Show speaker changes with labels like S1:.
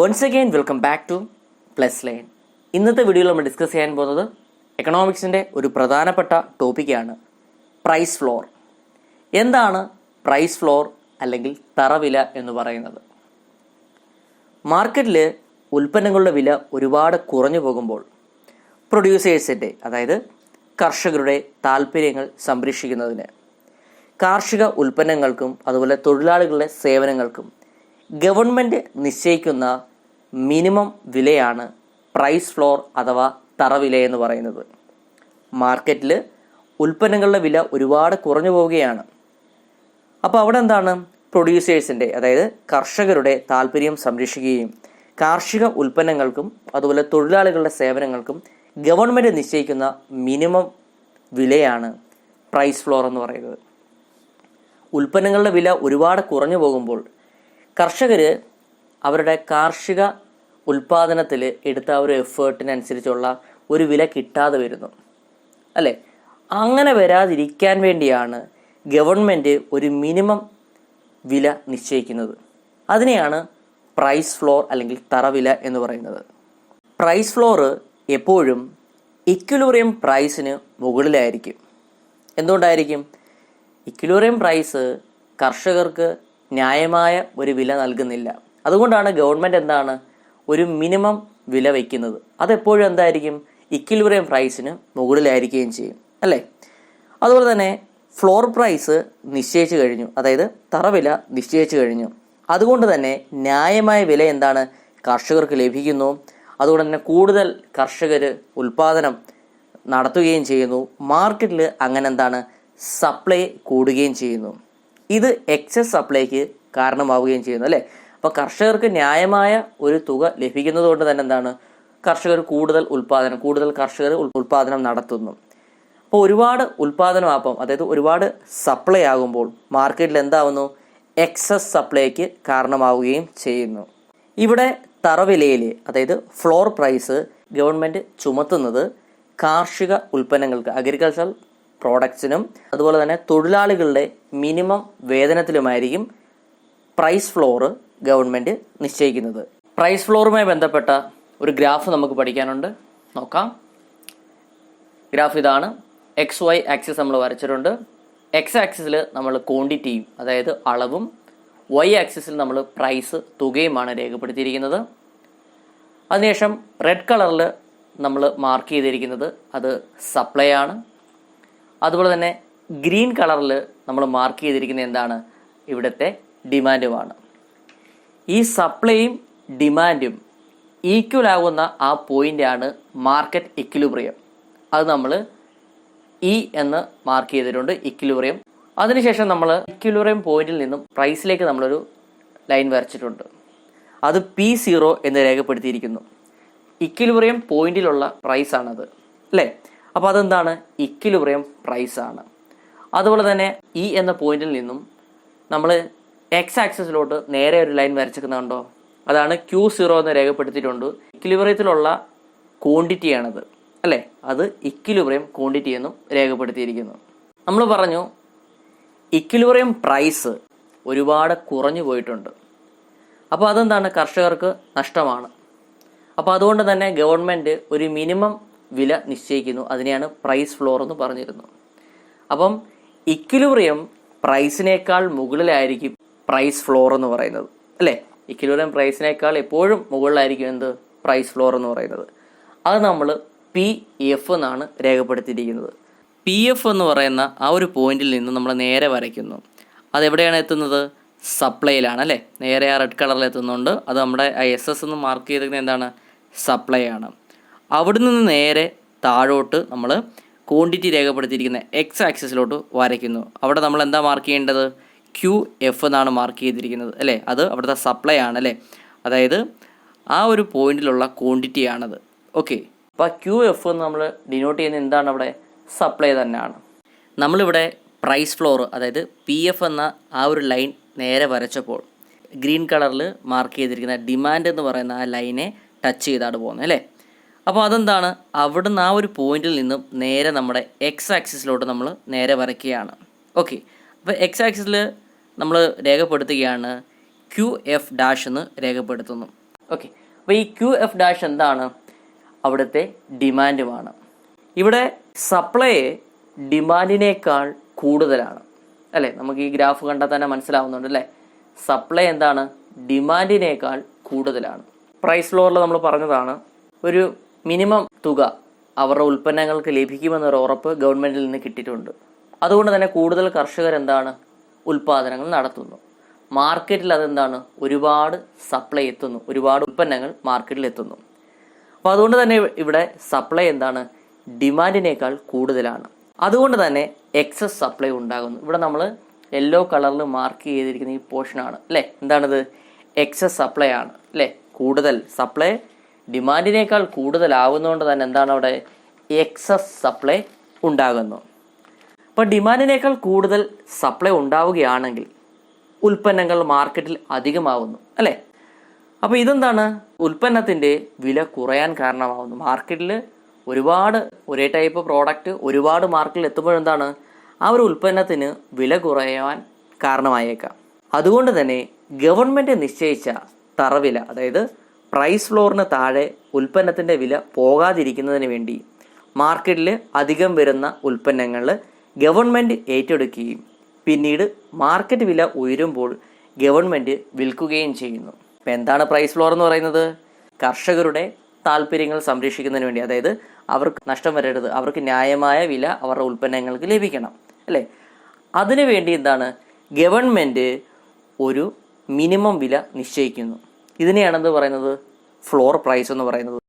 S1: Once again welcome back to plus line. ഇന്നത്തെ വീഡിയോയിൽ നമ്മൾ ഡിസ്കസ് ചെയ്യാൻ പോകുന്നത് എക്കണോമിക്സിൻ്റെ ഒരു പ്രധാനപ്പെട്ട ടോപ്പിക്കാണ് പ്രൈസ് ഫ്ലോർ. എന്താണ് പ്രൈസ് ഫ്ലോർ അല്ലെങ്കിൽ തറവില എന്ന് പറയുന്നത്? മാർക്കറ്റിൽ ഉൽപ്പന്നങ്ങളുടെ വില ഒരുപാട് കുറഞ്ഞു പോകുമ്പോൾ പ്രൊഡ്യൂസേഴ്സിൻ്റെ, അതായത് കർഷകരുടെ താല്പര്യങ്ങൾ സംരക്ഷിക്കുന്നതിന് കാർഷിക ഉൽപ്പന്നങ്ങൾക്കും അതുപോലെ തൊഴിലാളികളുടെ സേവനങ്ങൾക്കും ഗവൺമെൻറ് നിശ്ചയിക്കുന്ന മിനിമം വിലയാണ് പ്രൈസ് ഫ്ലോർ അഥവാ തറവില എന്ന് പറയുന്നത്. മാർക്കറ്റിൽ ഉൽപ്പന്നങ്ങളുടെ വില ഒരുപാട് കുറഞ്ഞു പോവുകയാണ്. അപ്പോൾ അവിടെ എന്താണ്, പ്രൊഡ്യൂസേഴ്സിൻ്റെ, അതായത് കർഷകരുടെ താല്പര്യം സംരക്ഷിക്കുകയും കാർഷിക ഉൽപ്പന്നങ്ങൾക്കും അതുപോലെ തൊഴിലാളികളുടെ സേവനങ്ങൾക്കും ഗവൺമെൻറ് നിശ്ചയിക്കുന്ന മിനിമം വിലയാണ് പ്രൈസ് ഫ്ലോർ എന്ന് പറയുന്നത്. ഉൽപ്പന്നങ്ങളുടെ വില ഒരുപാട് കുറഞ്ഞു പോകുമ്പോൾ കർഷകർ അവരുടെ കാർഷിക ഉൽപ്പാദനത്തിൽ എടുത്ത ഒരു എഫേർട്ടിനനുസരിച്ചുള്ള ഒരു വില കിട്ടാതെ വരുന്നു, അല്ലേ? അങ്ങനെ വരാതിരിക്കാൻ വേണ്ടിയാണ് ഗവൺമെൻറ് ഒരു മിനിമം വില നിശ്ചയിക്കുന്നത്. അതിനെയാണ് പ്രൈസ് ഫ്ലോർ അല്ലെങ്കിൽ തറവില എന്ന് പറയുന്നത്. പ്രൈസ് ഫ്ലോർ എപ്പോഴും ഇക്വിലിബ്രിയം പ്രൈസിന് മുകളിലായിരിക്കും. എന്തുകൊണ്ടായിരിക്കും? ഇക്വിലിബ്രിയം പ്രൈസ് കർഷകർക്ക് ന്യായമായ ഒരു വില നൽകുന്നില്ല. അതുകൊണ്ടാണ് ഗവൺമെൻറ് എന്താണ് ഒരു മിനിമം വില വയ്ക്കുന്നത്. അതെപ്പോഴും എന്തായിരിക്കും? ഇക്വിലിബ്രിയം പ്രൈസിന് മുകളിലായിരിക്കുകയും ചെയ്യും, അല്ലേ? അതുപോലെ തന്നെ ഫ്ലോർ പ്രൈസ് നിശ്ചയിച്ചു കഴിഞ്ഞു, അതായത് തറവില നിശ്ചയിച്ചു കഴിഞ്ഞു. അതുകൊണ്ട് തന്നെ ന്യായമായ വില എന്താണ് കർഷകർക്ക് ലഭിക്കുന്നു. അതുകൊണ്ട് തന്നെ കൂടുതൽ കർഷകർ ഉൽപ്പാദനം നടത്തുകയും ചെയ്യുന്നു. മാർക്കറ്റിൽ അങ്ങനെ എന്താണ് സപ്ലൈ കൂടുകയും ചെയ്യുന്നു. ഇത് എക്സസ് സപ്ലൈക്ക് കാരണമാവുകയും ചെയ്യുന്നു, അല്ലേ? അപ്പോൾ കർഷകർക്ക് ന്യായമായ ഒരു തുക ലഭിക്കുന്നത് കൊണ്ട് തന്നെ എന്താണ് കർഷകർ കൂടുതൽ കർഷകർ ഉൽപ്പാദനം നടത്തുന്നു. അപ്പോൾ ഒരുപാട് ഉൽപ്പാദനമാകുമ്പോൾ, അതായത് ഒരുപാട് സപ്ലൈ ആകുമ്പോൾ മാർക്കറ്റിൽ എന്താവുന്നു? എക്സസ് സപ്ലൈക്ക് കാരണമാവുകയും ചെയ്യുന്നു. ഇവിടെ തറവിലയിൽ, അതായത് ഫ്ലോർ പ്രൈസ് ഗവൺമെൻറ് ചുമത്തുന്നത് കാർഷിക ഉൽപ്പന്നങ്ങൾക്ക്, അഗ്രികൾച്ചറൽ പ്രോഡക്ട്സിനും അതുപോലെ തന്നെ തൊഴിലാളികളുടെ മിനിമം വേതനത്തിലുമായിരിക്കും പ്രൈസ് ഫ്ലോർ ഗവൺമെൻറ് നിശ്ചയിക്കുന്നത്. പ്രൈസ് ഫ്ലോറുമായി ബന്ധപ്പെട്ട ഒരു ഗ്രാഫ് നമുക്ക് പഠിക്കാനുണ്ട്, നോക്കാം. ഗ്രാഫ് ഇതാണ്. എക്സ് വൈ ആക്സിസ് നമ്മൾ വരച്ചിട്ടുണ്ട്. എക്സ് ആക്സിസിൽ നമ്മൾ ക്വാണ്ടിറ്റിയും, അതായത് അളവും, വൈ ആക്സിസിൽ നമ്മൾ പ്രൈസ് തുകയുമാണ് രേഖപ്പെടുത്തിയിരിക്കുന്നത്. അതിനുശേഷം റെഡ് കളറിൽ നമ്മൾ മാർക്ക് ചെയ്തിരിക്കുന്നത് അത് സപ്ലൈ ആണ്. അതുപോലെ തന്നെ ഗ്രീൻ കളറിൽ നമ്മൾ മാർക്ക് ചെയ്തിരിക്കുന്നത് എന്താണ്? ഇവിടുത്തെ ഡിമാൻഡുമാണ്. ഈ സപ്ലൈയും ഡിമാൻഡും ഈക്വൽ ആകുന്ന ആ പോയിൻ്റാണ് മാർക്കറ്റ് ഇക്വിലിബ്രിയം. അത് നമ്മൾ ഇ എന്ന് മാർക്ക് ചെയ്തിട്ടുണ്ട്, ഇക്വിലിബ്രിയം. അതിനുശേഷം നമ്മൾ ഇക്വിലിബ്രിയം പോയിന്റിൽ നിന്നും പ്രൈസിലേക്ക് നമ്മളൊരു ലൈൻ വരച്ചിട്ടുണ്ട്. അത് P0 എന്ന് രേഖപ്പെടുത്തിയിരിക്കുന്നു. ഇക്വിലിബ്രിയം പോയിന്റിലുള്ള പ്രൈസാണത്, അല്ലേ? അപ്പോൾ അതെന്താണ്? ഇക്വിലിബ്രിയം പ്രൈസാണ്. അതുപോലെ തന്നെ ഇ എന്ന പോയിന്റിൽ നിന്നും നമ്മൾ എക്സ് ആക്സിസിലോട്ട് നേരെ ഒരു ലൈൻ വരച്ചിരിക്കുന്നുണ്ടോ? അതാണ് Q0 എന്ന് രേഖപ്പെടുത്തിയിട്ടുണ്ട്. ഇക്വിലിബ്രിയത്തിലുള്ള ക്വാണ്ടിറ്റിയാണത്, അല്ലേ? അത് ഇക്വിലിബ്രിയം ക്വാണ്ടിറ്റി എന്നും രേഖപ്പെടുത്തിയിരിക്കുന്നു. നമ്മൾ പറഞ്ഞു ഇക്വിലിബ്രിയം പ്രൈസ് ഒരുപാട് കുറഞ്ഞു പോയിട്ടുണ്ട്. അപ്പോൾ അതെന്താണ്? കർഷകർക്ക് നഷ്ടമാണ്. അപ്പോൾ അതുകൊണ്ട് തന്നെ ഗവൺമെൻറ് ഒരു മിനിമം വില നിശ്ചയിക്കുന്നു. അതിനെയാണ് പ്രൈസ് ഫ്ലോർ എന്ന് പറഞ്ഞിരുന്നു. അപ്പം ഇക്വിലിബ്രിയം പ്രൈസിനേക്കാൾ മുകളിലായിരിക്കും പ്രൈസ് ഫ്ലോർ എന്ന് പറയുന്നത്, അല്ലേ? ഇക്വിലിബ്രിയം പ്രൈസിനേക്കാൾ എപ്പോഴും മുകളിലായിരിക്കും എന്ത്? പ്രൈസ് ഫ്ലോർ എന്ന് പറയുന്നത്. അത് നമ്മൾ PF എന്നാണ് രേഖപ്പെടുത്തിയിരിക്കുന്നത്. PF എന്ന് പറയുന്ന ആ ഒരു പോയിന്റിൽ നിന്ന് നമ്മൾ നേരെ വരയ്ക്കുന്നു. അതെവിടെയാണ് എത്തുന്നത്? സപ്ലൈയിലാണ്, അല്ലേ? നേരെ ആ റെഡ് കളറിൽ എത്തുന്നുണ്ട്. അത് നമ്മുടെ SS എന്ന് മാർക്ക് ചെയ്തിരിക്കുന്നത് എന്താണ്? സപ്ലൈ ആണ്. അവിടെ നിന്ന് നേരെ താഴോട്ട് നമ്മൾ ക്വാണ്ടിറ്റി രേഖപ്പെടുത്തിയിരിക്കുന്ന എക്സ് ആക്സിസിലോട്ട് വരയ്ക്കുന്നു. അവിടെ നമ്മൾ എന്താ മാർക്ക് ചെയ്യേണ്ടത്? QF എന്നാണ് മാർക്ക് ചെയ്തിരിക്കുന്നത്, അല്ലേ? അത് അവിടുത്തെ സപ്ലൈ ആണ്, അല്ലേ? അതായത് ആ ഒരു പോയിന്റിലുള്ള ക്വാണ്ടിറ്റിയാണത്. ഓക്കെ, അപ്പോൾ QF എന്ന് നമ്മൾ ഡിനോട്ട് ചെയ്യുന്നത് എന്താണ്? അവിടെ സപ്ലൈ തന്നെയാണ്. നമ്മളിവിടെ പ്രൈസ് ഫ്ലോർ, അതായത് PF എന്ന ആ ഒരു ലൈൻ നേരെ വരച്ചപ്പോൾ ഗ്രീൻ കളറിൽ മാർക്ക് ചെയ്തിരിക്കുന്ന ഡിമാൻഡ് എന്ന് പറയുന്ന ആ ലൈനെ ടച്ച് ചെയ്താണ് പോകുന്നത്, അല്ലേ? അപ്പോൾ അതെന്താണ്? അവിടുന്ന് ആ ഒരു പോയിന്റിൽ നിന്നും നേരെ നമ്മുടെ എക്സ് ആക്സിസിലോട്ട് നമ്മൾ നേരെ വരയ്ക്കുകയാണ്. ഓക്കെ, അപ്പോൾ എക്സ് ആക്സിസിൽ നമ്മൾ രേഖപ്പെടുത്തുകയാണ് QF ഡാഷ് എന്ന് രേഖപ്പെടുത്തുന്നു. ഓക്കെ, അപ്പോൾ ഈ QF- എന്താണ്? അവിടുത്തെ ഡിമാൻഡുമാണ്. ഇവിടെ സപ്ലൈ ഡിമാൻഡിനേക്കാൾ കൂടുതലാണ് അല്ലേ? നമുക്ക് ഈ ഗ്രാഫ് കണ്ടാൽ തന്നെ മനസ്സിലാവുന്നുണ്ട് അല്ലേ? സപ്ലൈ എന്താണ്? ഡിമാൻഡിനേക്കാൾ കൂടുതലാണ്. പ്രൈസ് ഫ്ലോറിൽ നമ്മൾ പറഞ്ഞതാണ്, ഒരു മിനിമം തുക അവരുടെ ഉൽപ്പന്നങ്ങൾക്ക് ലഭിക്കുമെന്നൊരു ഉറപ്പ് ഗവൺമെൻറ്റിൽ നിന്ന് കിട്ടിയിട്ടുണ്ട്. അതുകൊണ്ട് തന്നെ കൂടുതൽ കർഷകർ എന്താണ്? ഉൽപ്പാദനങ്ങൾ നടത്തുന്നു. മാർക്കറ്റിൽ അതെന്താണ്? ഒരുപാട് സപ്ലൈ എത്തുന്നു, ഒരുപാട് ഉൽപ്പന്നങ്ങൾ മാർക്കറ്റിൽ എത്തുന്നു. അപ്പോൾ അതുകൊണ്ട് തന്നെ ഇവിടെ സപ്ലൈ എന്താണ്? ഡിമാൻഡിനേക്കാൾ കൂടുതലാണ്. അതുകൊണ്ട് തന്നെ എക്സസ് സപ്ലൈ ഉണ്ടാകുന്നു. ഇവിടെ നമ്മൾ യെല്ലോ കളറിൽ മാർക്ക് ചെയ്തിരിക്കുന്ന ഈ പോർഷനാണ് അല്ലേ? എന്താണിത്? എക്സസ് സപ്ലൈ ആണ് അല്ലേ? കൂടുതൽ സപ്ലൈ ഡിമാൻഡിനേക്കാൾ കൂടുതലാവുന്നതുകൊണ്ട് തന്നെ എന്താണ് അവിടെ? എക്സസ് സപ്ലൈ ഉണ്ടാകുന്നു. അപ്പോൾ ഡിമാൻഡിനേക്കാൾ കൂടുതൽ സപ്ലൈ ഉണ്ടാവുകയാണെങ്കിൽ ഉൽപ്പന്നങ്ങൾ മാർക്കറ്റിൽ അധികമാവുന്നു അല്ലേ? അപ്പോൾ ഇതെന്താണ്? ഉൽപ്പന്നത്തിൻ്റെ വില കുറയാൻ കാരണമാവുന്നു. മാർക്കറ്റിൽ ഒരുപാട് ഒരേ ടൈപ്പ് പ്രോഡക്റ്റ് ഒരുപാട് മാർക്കറ്റിൽ എത്തുമ്പോഴെന്താണ്? ആ ഒരു ഉൽപ്പന്നത്തിന് വില കുറയാൻ കാരണമായേക്കാം. അതുകൊണ്ട് തന്നെ ഗവൺമെൻറ് നിശ്ചയിച്ച തറവില, അതായത് പ്രൈസ് ഫ്ലോറിന് താഴെ ഉൽപ്പന്നത്തിൻ്റെ വില പോകാതിരിക്കുന്നതിന് വേണ്ടി മാർക്കറ്റിൽ അധികം വരുന്ന ഉൽപ്പന്നങ്ങൾ ഗവൺമെൻറ് ഏറ്റെടുക്കുകയും പിന്നീട് മാർക്കറ്റ് വില ഉയരുമ്പോൾ ഗവൺമെൻറ് വിൽക്കുകയും ചെയ്യുന്നു. അപ്പോൾ എന്താണ് പ്രൈസ് ഫ്ലോർ എന്ന് പറയുന്നത്? കർഷകരുടെ താല്പര്യങ്ങൾ സംരക്ഷിക്കുന്നതിന് വേണ്ടി, അതായത് അവർക്ക് നഷ്ടം വരരുത്, അവർക്ക് ന്യായമായ വില അവരുടെ ഉൽപ്പന്നങ്ങൾക്ക് ലഭിക്കണം അല്ലേ? അതിനു വേണ്ടി എന്താണ്? ഗവൺമെൻറ് ഒരു മിനിമം വില നിശ്ചയിക്കുന്നു. ഇതിനെയാണെന്ന് പറയുന്നത് ഫ്ലോർ പ്രൈസ് എന്ന് പറയുന്നത്.